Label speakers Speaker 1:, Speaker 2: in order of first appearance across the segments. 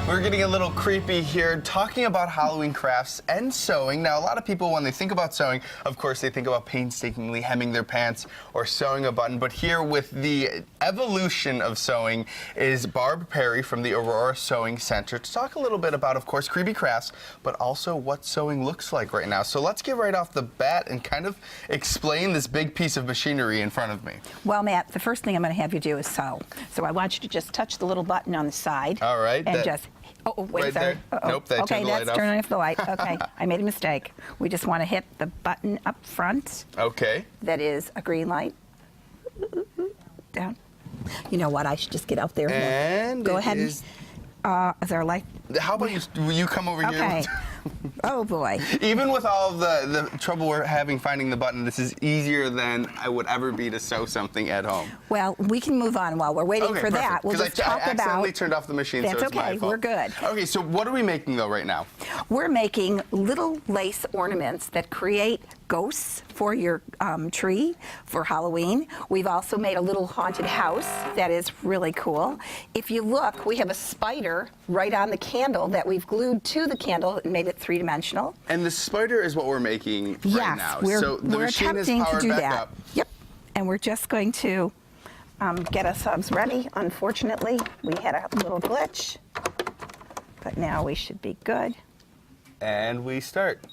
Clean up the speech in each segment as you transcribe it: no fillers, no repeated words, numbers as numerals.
Speaker 1: We're getting a little creepy here, talking about Halloween crafts and sewing. Now, a lot of people, when they think about sewing, of course, they think about painstakingly hemming their pants or sewing a button. But here, with the evolution of sewing, is Barb Perry from the Aurora Sewing Center to talk a little bit about, of course, creepy crafts, but also what sewing looks like right now. So let's get right off the bat and kind of explain this big piece of machinery in front of me.
Speaker 2: Well, Matt, the first thing I'm going to have you do is sew. So I want you to just touch the little button on the side.
Speaker 1: All right.
Speaker 2: And just... Oh, wait,
Speaker 1: right
Speaker 2: sorry.
Speaker 1: there. Nope, that
Speaker 2: okay,
Speaker 1: turned the light
Speaker 2: that's
Speaker 1: off.
Speaker 2: turning off the light. Okay, I made a mistake. We just want to hit the button up front.
Speaker 1: Okay.
Speaker 2: That is a green light. Down. You know what? I should just get out there.
Speaker 1: And
Speaker 2: go ahead.
Speaker 1: Is
Speaker 2: there a light?
Speaker 1: How about you come over here?
Speaker 2: Okay. Oh boy.
Speaker 1: Even with all of the trouble we're having finding the button, this is easier than I would ever be to sew something at home.
Speaker 2: Well, we can move on while we're waiting for
Speaker 1: perfect.
Speaker 2: that. We'll just talk
Speaker 1: I
Speaker 2: about.
Speaker 1: accidentally turned off the machine,
Speaker 2: That's
Speaker 1: so it's my
Speaker 2: okay.
Speaker 1: fault.
Speaker 2: We're good.
Speaker 1: Okay, so what are we making though right now?
Speaker 2: We're making little lace ornaments that create ghosts for your tree for Halloween. We've also made a little haunted house that is really cool. If you look, we have a spider right on the candle that we've glued to the candle and made it three-dimensional.
Speaker 1: And the spider is what we're making right now.
Speaker 2: Yes,
Speaker 1: so the
Speaker 2: we're
Speaker 1: machine is
Speaker 2: attempting to
Speaker 1: powered
Speaker 2: do
Speaker 1: back
Speaker 2: that.
Speaker 1: up.
Speaker 2: Yep, and we're just going to get ourselves ready. Unfortunately, we had a little glitch, but now we should be good.
Speaker 1: And we start.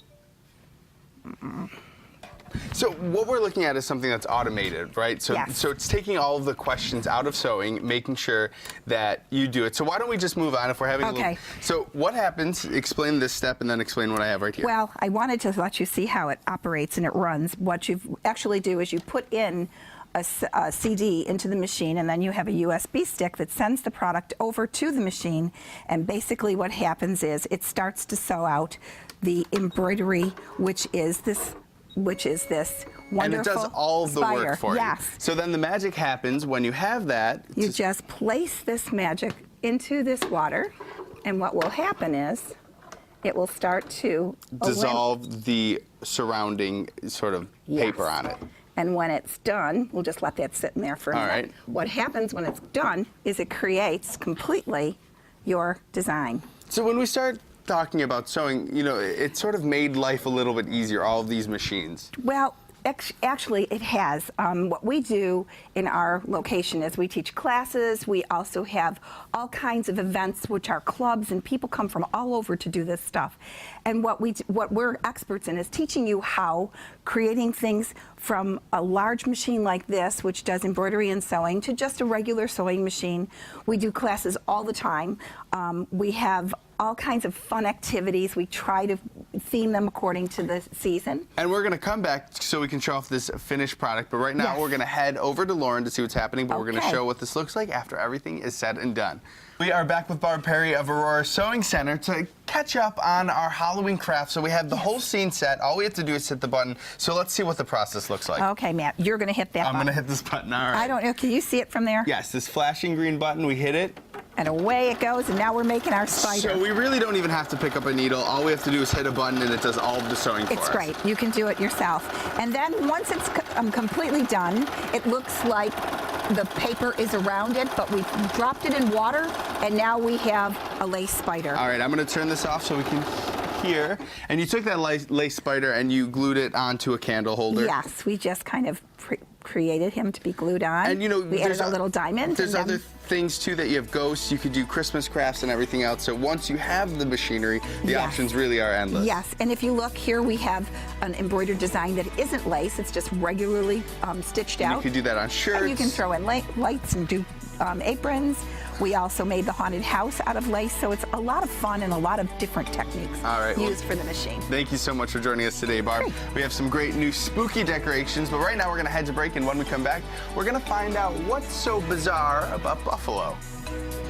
Speaker 1: So what we're looking at is something that's automated, right? So,
Speaker 2: Yes.
Speaker 1: so it's taking all of the questions out of sewing, making sure that you do it. So why don't we just move on if we're having a
Speaker 2: Okay.
Speaker 1: little... So what happens, explain this step and then explain what I have right here.
Speaker 2: Well, I wanted to let you see how it operates and it runs. What you actually do is you put in a CD into the machine, and then you have a USB stick that sends the product over to the machine, and basically what happens is it starts to sew out the embroidery, which is this wonderful
Speaker 1: and it does all of the
Speaker 2: spider.
Speaker 1: work for
Speaker 2: Yes.
Speaker 1: you. So then the magic happens when you have that.
Speaker 2: You just place this magic into this water, and what will happen is it will start to
Speaker 1: dissolve the surrounding sort of paper on it.
Speaker 2: And when it's done, we'll just let that sit in there for a minute.
Speaker 1: All right.
Speaker 2: What happens when it's done is it creates completely your design.
Speaker 1: So when we start talking about sewing, you know, it sort of made life a little bit easier, all of these machines.
Speaker 2: Well, actually, it has. What we do in our location is we teach classes. We also have all kinds of events, which are clubs, and people come from all over to do this stuff. And what we're experts in is teaching you how creating things from a large machine like this, which does embroidery and sewing, to just a regular sewing machine. We do classes all the time. We have all kinds of fun activities. We try to theme them according to the season.
Speaker 1: And we're going to come back so we can show off this finished product. But right now,
Speaker 2: Yes.
Speaker 1: we're going to head over to Lauren to see what's happening. But we're going to
Speaker 2: Okay.
Speaker 1: show what this looks like after everything is said and done. We are back with Barb Perry of Aurora Sewing Center to catch up on our Halloween craft. So we have the whole scene set. All we have to do is hit the button. So let's see what the process looks like.
Speaker 2: Okay, Matt, you're going to hit that
Speaker 1: I'm
Speaker 2: button.
Speaker 1: going to hit this button. All right.
Speaker 2: I don't know. Can you see it from there?
Speaker 1: Yes, this flashing green button, we hit it.
Speaker 2: And away it goes, and now we're making our spider.
Speaker 1: So we really don't even have to pick up a needle. All we have to do is hit a button and it does all of the sewing for us.
Speaker 2: It's great. You can do it yourself. And then once it's completely done, it looks like the paper is around it, but we've dropped it in water, and now we have a lace spider.
Speaker 1: All right, I'm going to turn this off so we can hear. And you took that lace spider and you glued it onto a candle holder.
Speaker 2: Yes, we just kind of created him to be glued on.
Speaker 1: And you know,
Speaker 2: we added a little diamond.
Speaker 1: There's
Speaker 2: and
Speaker 1: other things too that you have ghosts. You could do Christmas crafts and everything else. So once you have the machinery, the
Speaker 2: Yes.
Speaker 1: options really are endless.
Speaker 2: Yes, and if you look here, we have an embroidered design that isn't lace. It's just regularly stitched out.
Speaker 1: You could do that on shirts.
Speaker 2: And you can throw in lights and do aprons. We also made the haunted house out of lace, so it's a lot of fun and a lot of different techniques
Speaker 1: All right,
Speaker 2: used for the machine.
Speaker 1: Thank you so much for joining us today, Barb.
Speaker 2: Great.
Speaker 1: We have some great new spooky decorations, but right now we're going to head to break, and when we come back, we're going to find out what's so bizarre about buffalo.